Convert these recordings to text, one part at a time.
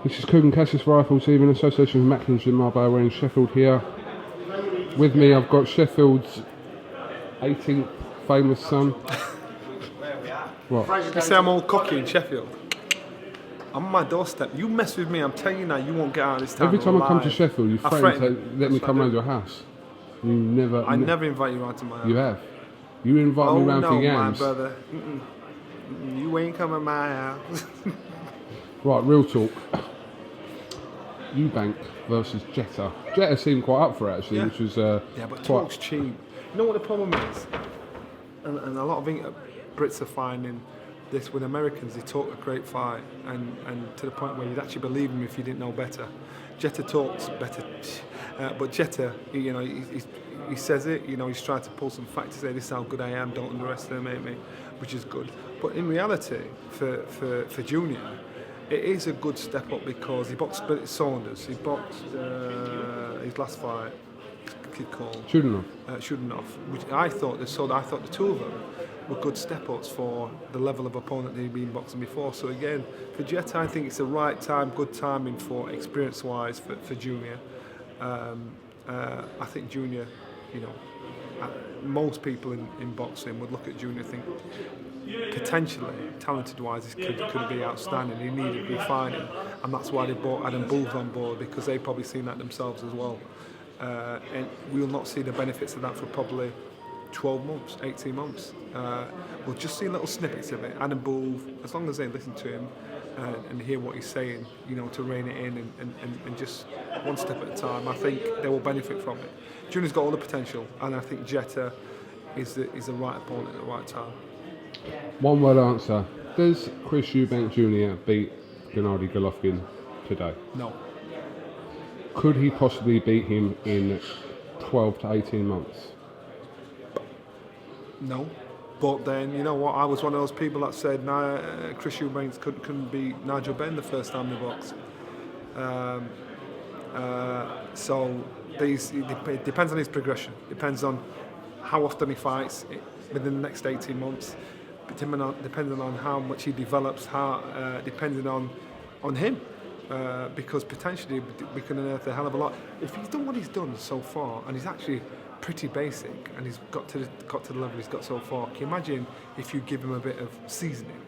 This is KUGAN CASSIUS Rifle Team in association with Macklin's in Marbella. We're in Sheffield here. With me I've got Sheffield's 18th famous son. What? You say I'm all cocky in Sheffield? I'm on my doorstep. You mess with me, I'm telling you now, you won't get out of this town. Every time alive. I come to Sheffield you threaten to let me come round your house. You never... I never invite you round to my house. You have. You invite me round for yams. My brother. You ain't coming to my house. Right, real talk. Eubank versus Jetta. Jetta seemed quite up for it actually, which was yeah, but talk's cheap. You know what the problem is? And a lot of Brits are finding this with Americans. They talk a great fight, and to the point where you'd actually believe him if you didn't know better. Jetta talks better, but Jetta, you know, he says it. You know, he's trying to pull some facts to say this is how good I am. Don't underestimate me, which is good. But in reality, for Junior, it is a good step up because he boxed Saunders. He boxed his last fight, a kid called Shudanov, which I thought the two of them were good step ups for the level of opponent they'd been boxing before. So again, for Jetta, I think it's the right time, good timing for experience-wise for Junior. I think Junior, you know, most people in boxing would look at Junior and think, potentially, talented-wise, this kid could be outstanding. He needed refining, and that's why they brought Adam Bulls on board, because they've probably seen that themselves as well. And we'll not see the benefits of that for probably 12 months, 18 months. We'll just see little snippets of it. Adam Bull, as long as they listen to him and hear what he's saying, you know, to rein it in and just one step at a time, I think they will benefit from it. Junior's got all the potential, and I think Jetta is the right opponent at the right time. One word answer. Does Chris Eubank Jr. beat Gennady Golovkin today? No. Could he possibly beat him in 12 to 18 months? No. But then, you know what, I was one of those people that said Chris Eubank couldn't beat Nigel Benn the first time they boxed. So it depends on his progression. Depends on how often he fights within the next 18 months. Depending on how much he develops, depending on him, because potentially we can unearth a hell of a lot. If he's done what he's done so far, and he's actually pretty basic, and he's got to the level he's got so far, can you imagine if you give him a bit of seasoning,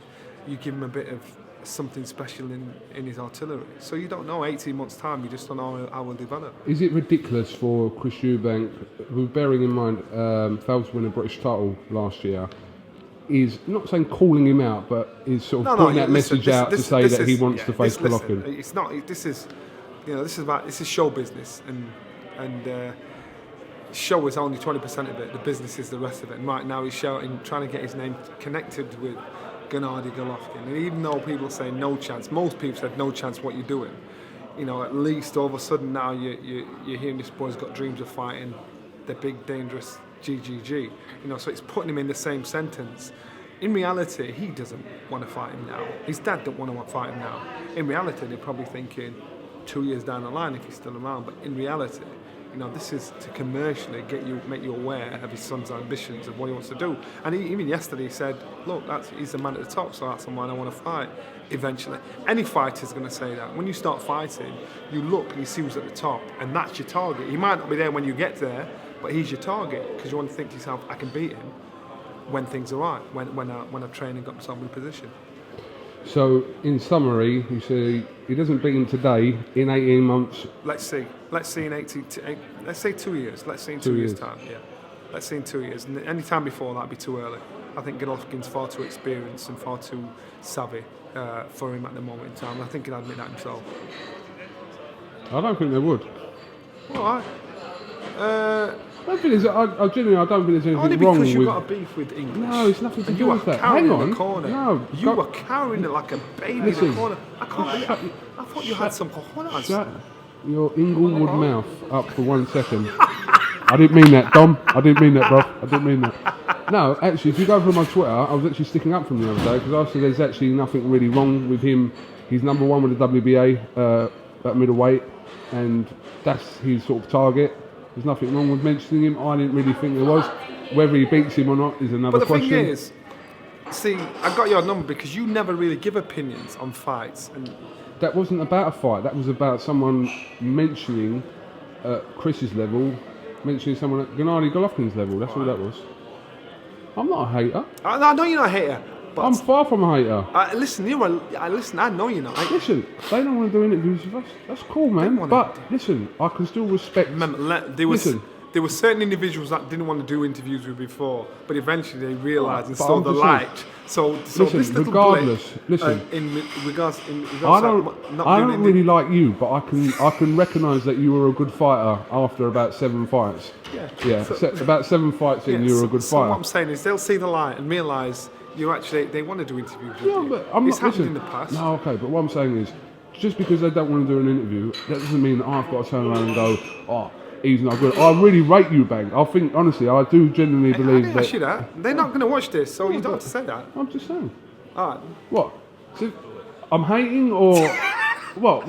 you give him a bit of something special in his artillery? So you don't know, 18 months time, you just don't know how will develop. Is it ridiculous for Chris Eubank, who, bearing in mind, failed to win a British title last year, is not saying calling him out, but is sort of putting that message out to say that he wants to face Golovkin? It's not. This is show business, and show is only 20% of it. The business is the rest of it. And right now he's trying to get his name connected with Gennady Golovkin. And even though people say no chance, most people said no chance. What you're doing, you know, at least all of a sudden now you're hearing this boy's got dreams of fighting the big dangerous GGG, you know, so it's putting him in the same sentence. In reality, he doesn't want to fight him now. His dad don't want to fight him now. In reality, they're probably thinking 2 years down the line if he's still around. But in reality, you know, this is to commercially make you aware of his son's ambitions and what he wants to do. And even yesterday he said, look, he's the man at the top, so that's someone I want to fight eventually. Any fighter's going to say that. When you start fighting, you look and you see who's at the top, and that's your target. He might not be there when you get there, but he's your target, because you want to think to yourself, I can beat him when things are right, when I've trained and got myself in position. So, in summary, you say he doesn't beat him today, in 18 months. Let's see in let's say 2 years. Let's see in 2 years' time. Yeah, let's see in 2 years. And any time before that'd be too early. I think Golovkin's far too experienced and far too savvy for him at the moment in time. I think he'd admit that himself. I don't think they would. All right. I genuinely don't think there's anything only wrong with... because you've got a beef with English. No, it's nothing to do with that. Hang on. In the corner. No. You were cowering it like a baby in the corner. I thought you had some cojones. Shut your Inglewood mouth up for 1 second. I didn't mean that, Dom. I didn't mean that, bro. I didn't mean that. No, actually, if you go through my Twitter, I was actually sticking up from the other day, because I said there's actually nothing really wrong with him. He's number one with the WBA at middleweight, and that's his sort of target. There's nothing wrong with mentioning him. I didn't really think there was. Whether he beats him or not is another question. But the thing is, see, I got your number because you never really give opinions on fights, and that wasn't about a fight. That was about someone mentioning Chris's level, mentioning someone at Gennady Golovkin's level. That's all that was. I'm not a hater. I know you're not a hater. But I'm far from a hater. Listen, listen. I know you're not. Listen, they don't want to do interviews with us. That's cool, man. But listen, I can still respect. There were certain individuals that didn't want to do interviews with before, but eventually they realised and saw the light. So listen, this little regardless, blip, listen. in regards I don't really like you, but I can recognise that you were a good fighter after about 7 fights. Yeah. About 7 fights in, you were a good so fighter. What I'm saying is they'll see the light and realise they want to do interviews with you. But I'm it's not, happened listen, in the past. No, okay, but what I'm saying is, just because they don't want to do an interview, that doesn't mean that I've got to turn around and go, oh, he's not good. I really rate Eubank. I think, honestly, I do genuinely believe I didn't ask you that. They're not going to watch this, so you don't have to say that. I'm just saying. All right. What? So, I'm hating or what?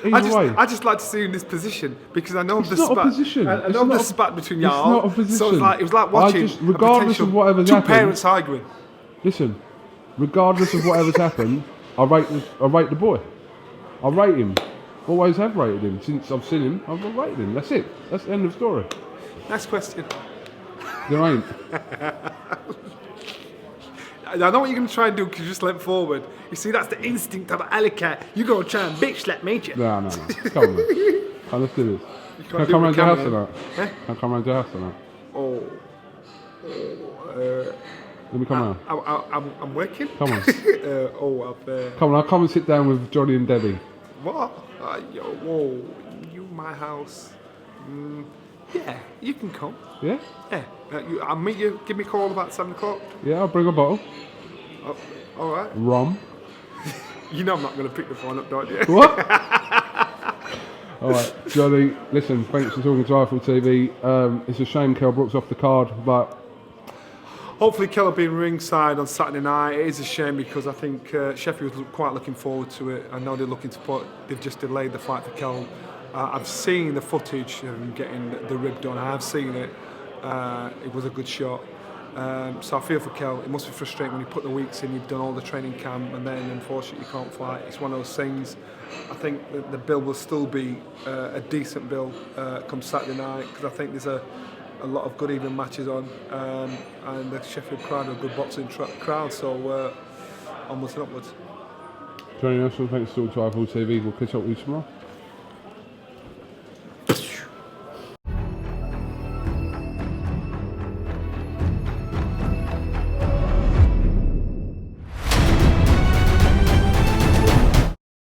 Either way. I just like to see you in this position because I know It's the not spat. a position. I know the spat between y'all. It's not a position. So it was like watching regardless of whatever's two happened, parents arguing. Listen, regardless of whatever's happened, I rate the boy. I rate him. Always have rated him. Since I've seen him, I've rated him. That's it. That's the end of the story. Next question. There ain't. I know what you're going to try and do because you just leant forward. You see, that's the instinct of an alley cat. You're going to try and bitch slap me, you? No. Come on, man. Let's do this. Can I come round your house tonight? Can I come round your house tonight? Let me come round. I'm working. Come on. Come on, I'll come and sit down with Johnny and Debbie. What? You my house. Yeah, you can come. Yeah? Yeah. I'll meet you. Give me a call about 7 o'clock. Yeah, I'll bring a bottle. All right. Rum. You know I'm not going to pick the phone up, don't you? What? All right, Johnny, listen, thanks for talking to Eiffel TV. It's a shame Kell Brook's off the card, but... Hopefully Kell will be in ringside on Saturday night. It is a shame because I think Sheffield's quite looking forward to it. I know they've just delayed the fight for Kell. I've seen the footage of him getting the rib done. I have seen it. It was a good shot. So I feel for Kell. It must be frustrating when you put the weeks in, you've done all the training camp, and then unfortunately you can't fight. It's one of those things. I think the bill will still be a decent bill come Saturday night because I think there's a lot of good even matches on, and the Sheffield crowd are a good boxing crowd, so onwards and upwards. Johnny Nelson, thanks for talking to Eiffel TV. We'll catch up with you tomorrow.